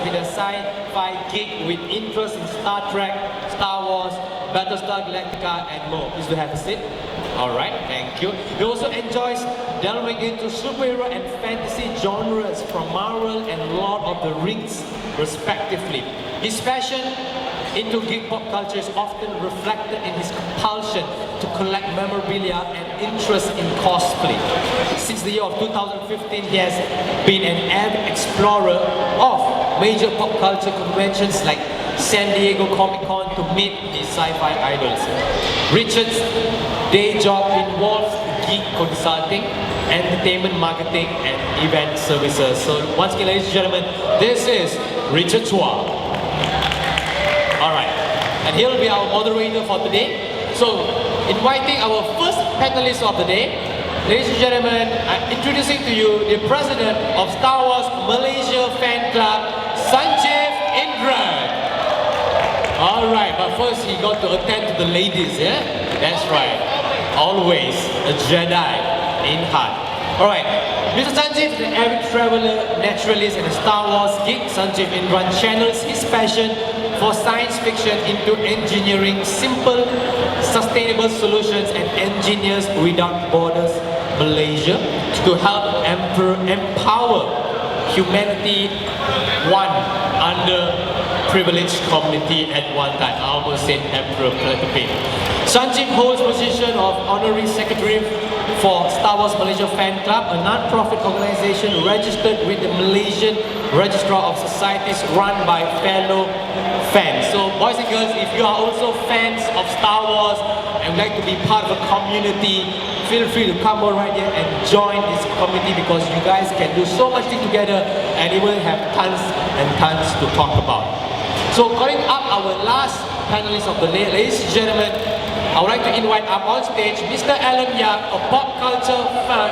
been a sci-fi geek with interest in Star Trek, Star Wars, Battlestar Galactica, and more. Please do have a seat. Alright, thank you. He also enjoys delving into superhero and fantasy genres from Marvel and Lord of the Rings, respectively. His passion into geek pop culture is often reflected in his compulsion to collect memorabilia and interest in cosplay. Since the year of 2015, he has been an avid explorer of major pop culture conventions like San Diego Comic-Con to meet his sci-fi idols. Richard's day job involves geek consulting, entertainment marketing, and event services. So once again, ladies and gentlemen, this is Richard Chua. Alright, and he will be our moderator for today. So, inviting our first panelist of the day, ladies and gentlemen, I'm introducing to you the president of Star Wars Malaysia Fan Club, Sanjeev Indran. Alright, but first he got to attend to the ladies, yeah? That's right, always a Jedi in heart. Alright, Mr. Sanjeev is an avid traveler, naturalist, and a Star Wars geek. Sanjeev Indran channels his passion for science fiction into engineering simple, sustainable solutions and engineers without borders Malaysia to help empower humanity, one underprivileged community at one time. I almost said Emperor Palpatine. Sanjeev holds position of Honorary Secretary for Star Wars Malaysia Fan Club, a non-profit organization registered with the Malaysian Registrar of Societies run by fellow fans. So boys and girls, if you are also fans of Star Wars and would like to be part of a community, feel free to come on right here and join this community because you guys can do so much thing together and it will have tons and tons to talk about. So calling up our last panelist of the day, ladies and gentlemen, I would like to invite up on stage Mr. Alan Yap, a pop culture fan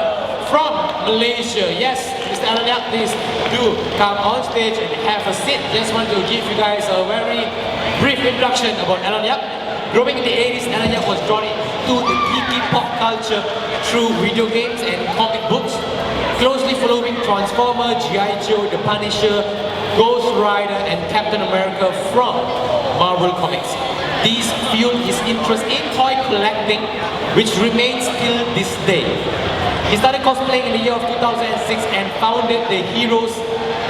from Malaysia. Yes, Mr. Alan Yap, please do come on stage and have a seat. Just want to give you guys a very brief introduction about Alan Yap. Growing in the 80s, Alan Yap was drawn into the geeky pop culture through video games and comic books, closely following Transformer, G.I. Joe, The Punisher, Ghost Rider, and Captain America from Marvel Comics. These fueled his interest in toy collecting, which remains till this day. He started cosplaying in the year of 2006 and founded the Heroes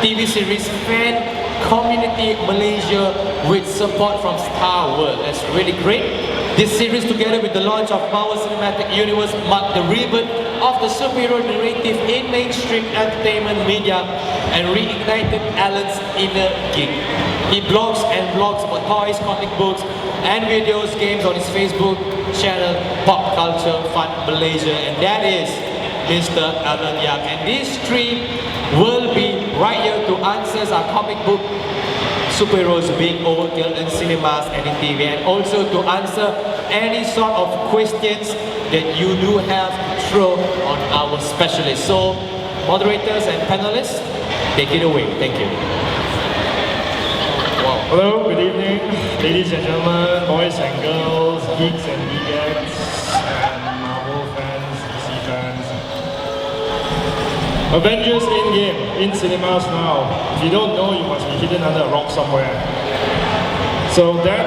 TV series Fan Community Malaysia with support from Star Wars. That's really great. This series, together with the launch of Marvel Cinematic Universe, marked the rebirth of the superhero narrative in mainstream entertainment media and reignited Alan's inner geek. He blogs about toys, comic books, and videos, games on his Facebook channel, Pop Culture Fun Malaysia, and that is Mr. Alan Yap. And these three will be right here to answer our comic book superheroes being overkill in cinemas and in TV, and also to answer any sort of questions that you do have to throw on our specialists. So, moderators and panelists, take it away. Thank you. Hello, good evening, ladies and gentlemen, boys and girls, geeks and geekettes, and Marvel fans, DC fans. Avengers Endgame in cinemas now. If you don't know, you must be hidden under a rock somewhere. So that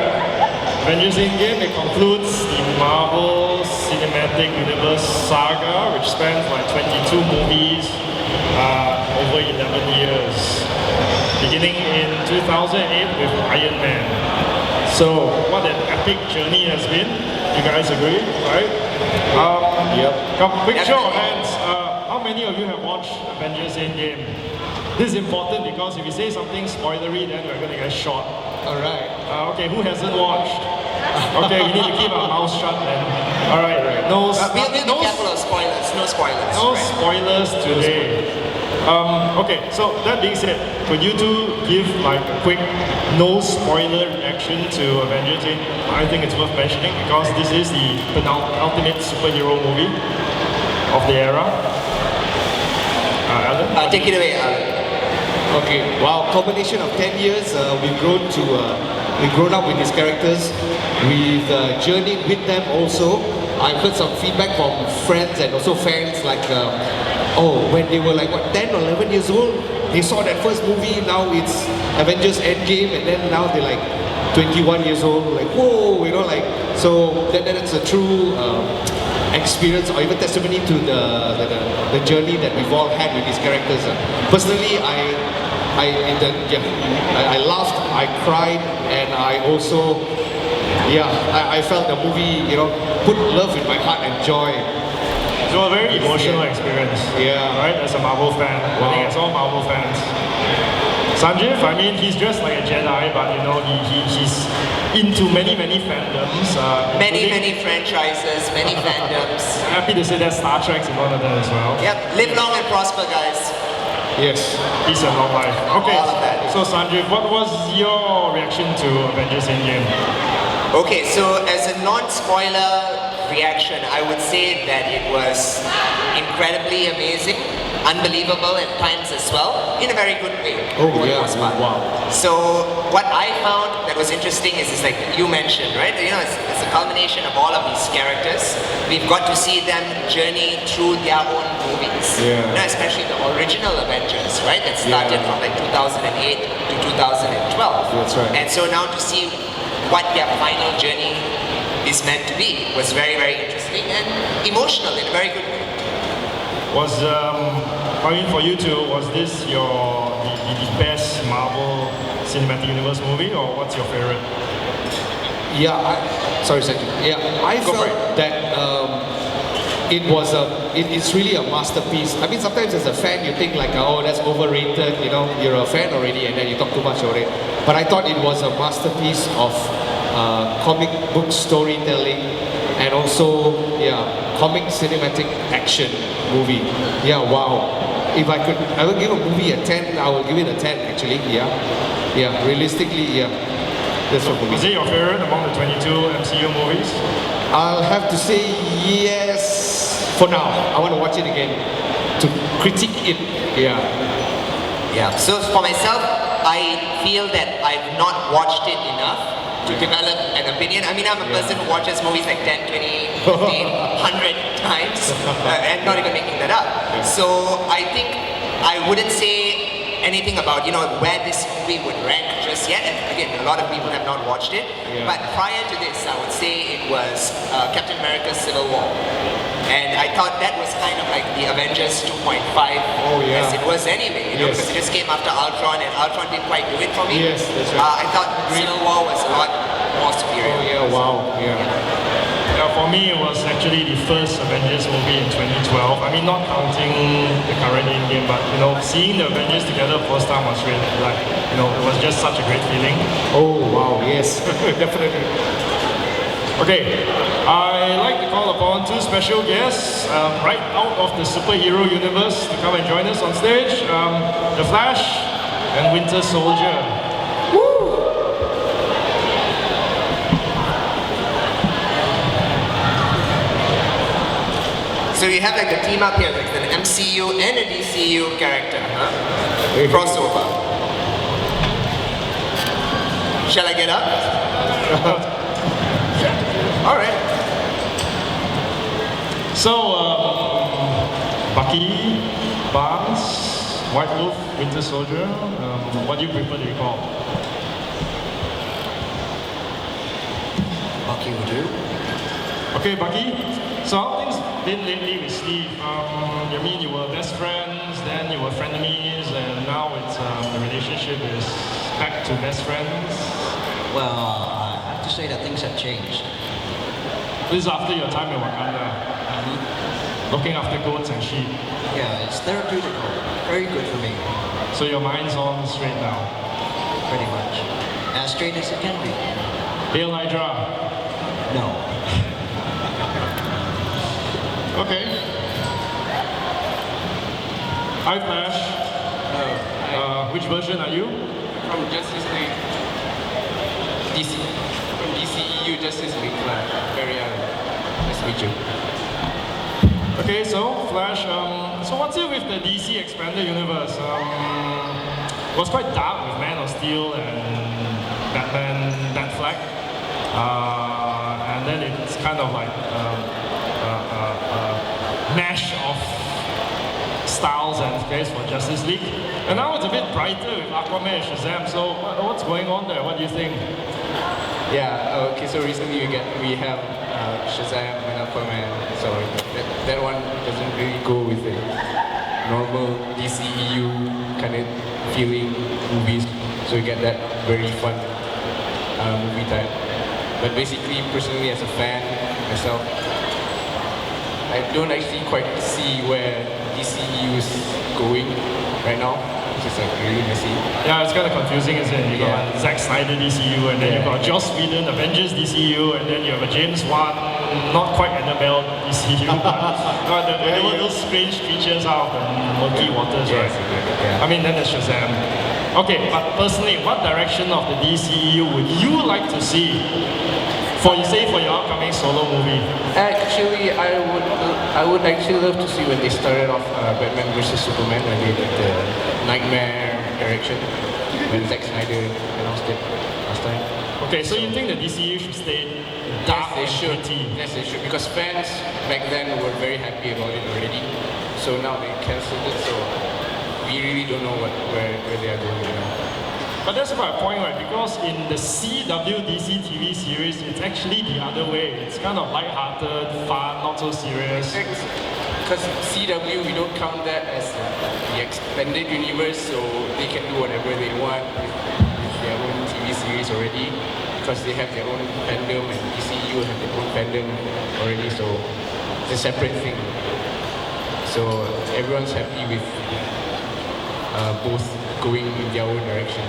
Avengers Endgame, it concludes the Marvel Cinematic Universe saga, which spans like 22 movies over 11 years. Beginning in 2008 with Iron Man. So, what an epic journey has been. You guys agree, right? Yep. Come, quick show of hands. How many of you have watched Avengers Endgame? This is important because if you say something spoilery, then we're going to get shot. Alright. Okay, who hasn't watched? Okay, we need to keep our mouths shut then. Alright, We'll be careful of spoilers. No spoilers. no spoilers today. Okay, so that being said, could you two give like a quick no spoiler reaction to Avengers Endgame? I think it's worth mentioning because this is the ultimate superhero movie of the era. Alan? Take it away, Alan. Okay, wow, combination of 10 years, we've grown up with these characters, we've journeyed with them also. I've heard some feedback from friends and also fans like, when they were like, 10 or 11 years old, they saw that first movie, now it's Avengers Endgame, and then now they're like 21 years old, like whoa, you know, like so that's a true experience or even testimony to the journey that we've all had with these characters. Personally, I laughed, I cried, and I also, I felt the movie, you know, put love in my heart and joy. So a very emotional experience. Yeah. Right? As a Marvel fan. I think as all Marvel fans. Sanjeev, I mean, he's dressed like a Jedi, but you know, he's into many fandoms. Many franchises, many fandoms. Happy to say that Star Trek's in one of them as well. Yep, live long and prosper, guys. Yes. Peace and long life. Okay, All of that. so Sanjeev, what was your reaction to Avengers Endgame? Okay, so as a non-spoiler reaction, I would say that it was incredibly amazing, unbelievable at times as well, in a very good way. Oh, for the yeah. most part. Wow. So what I found that was interesting is like you mentioned, right? You know, it's a culmination of all of these characters. We've got to see them journey through their own movies. Yeah. You know, especially the original Avengers, right? That started from like 2008 to 2012. That's right. And so now to see what their final journey is meant to be was very interesting and emotional in a very good way. Was, I mean, for you two, was this the best Marvel Cinematic Universe movie, or what's your favorite? Sorry, Sanjeev. I Go for felt that it's really a masterpiece. I mean, sometimes as a fan, you think like, oh, that's overrated. You know, you're a fan already, and then you talk too much about it. But I thought it was a masterpiece of comic book storytelling, and also, comic cinematic action movie. Wow. If I could ever give a movie a 10, I would give it a 10 actually. Realistically, that's what for Was me. it your favorite among the 22 MCU movies? I'll have to say yes for now. I want to watch it again to critique it. Yeah, so for myself, I feel that I've not watched it enough to develop an opinion. I mean, I'm a person who watches movies like 10, 20, 15, 100 times, and not even making that up. So I think I wouldn't say anything about, you know, where this movie would rank just yet. And again, a lot of people have not watched it. But prior to this, I would say it was Captain America's Civil War. And I thought that was kind of like the Avengers 2.5 as it was anyway, you know, because it just came after Ultron, and Ultron didn't quite do it for me. Yes, that's right. I thought Civil War was a lot more superior. Yeah, for me, it was actually the first Avengers movie in 2012. I mean, not counting the current Endgame, but you know, seeing the Avengers together first time was really like, you know, it was just such a great feeling. Oh wow, yes, definitely. Okay, I'd like to call upon two special guests right out of the superhero universe to come and join us on stage. The Flash and Winter Soldier. So you have like the team up here, like an MCU and a DCU character, huh? Crossover. Shall I get up? Alright. So, Bucky, Barnes, White Wolf, Winter Soldier, what do you prefer to be called? Bucky will do. Okay, Bucky. So how things been lately with Steve? I mean, you were best friends, then you were frenemies, and now it's the relationship is back to best friends. Well, I have to say that things have changed. This is after your time in Wakanda, looking after goats and sheep. Yeah, it's therapeutical. Very good for me, So your mind's on straight now. pretty much. As straight as it can be. Hail Hydra. No. Okay. Hi Flash. Which version are you? From Justice League. DC. From DCEU Justice League Flash. Very nice to meet you. Okay, so Flash. So what's it with the DC expanded universe? It was quite dark with Man of Steel and Batman, Bat Flag, and then it's kind of like mash of styles and space for Justice League. And now it's a bit brighter with Aquaman and Shazam. So what's going on there? What do you think? Yeah, okay, so recently we have Shazam and Aquaman, so that one doesn't really go with the normal DCEU kind of feeling movies, so you get that very fun movie type. But basically, personally as a fan myself, I don't actually quite see where DCEU is going right now. It's like really messy. Yeah, it's kind of confusing, isn't it? You got Zack Snyder DCU, and then you got Joss Whedon Avengers DCU, and then you have a James Wan, not quite Annabelle DCU, but there were those strange creatures out of the murky waters, right? Yeah. I mean, then there's Shazam. Okay, but personally, what direction of the DCEU would you like to see for your upcoming solo movie? Actually, I would actually love to see when they started off Batman vs Superman, when they did the Nightmare direction, when Zack Snyder announced it last time. Okay, so you think the DCU should stay dark Yes, they and should. gritty? Yes, they should. Because fans back then were very happy about it already. So now they cancelled it. So we really don't know where they are going now. But that's my point, right? Because in the CWDC TV series, it's actually the other way. It's kind of light-hearted, fun, not so serious. Because CW, we don't count that as the expanded universe, so they can do whatever they want with their own TV series already. Because they have their own fandom, and DCU have their own fandom already, so it's a separate thing. So everyone's happy with both going in their own direction.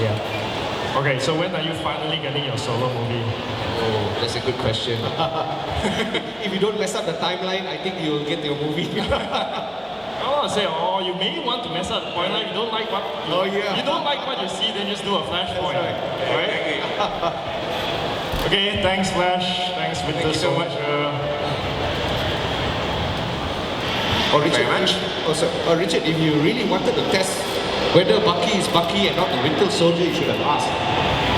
Yeah. Okay, so when are you finally getting your solo movie? Oh, that's a good question. If you don't mess up the timeline, I think you'll get your movie. I want to say, oh, you may want to mess up the point. Like, you don't like what you don't like what you see, then just do a flashpoint. Right? Okay, thanks Flash. Thanks Winter Thank you so much. Or Richard, Very much. Richard, if you really wanted to test whether Bucky is Bucky and not the Winter Soldier, you should have asked.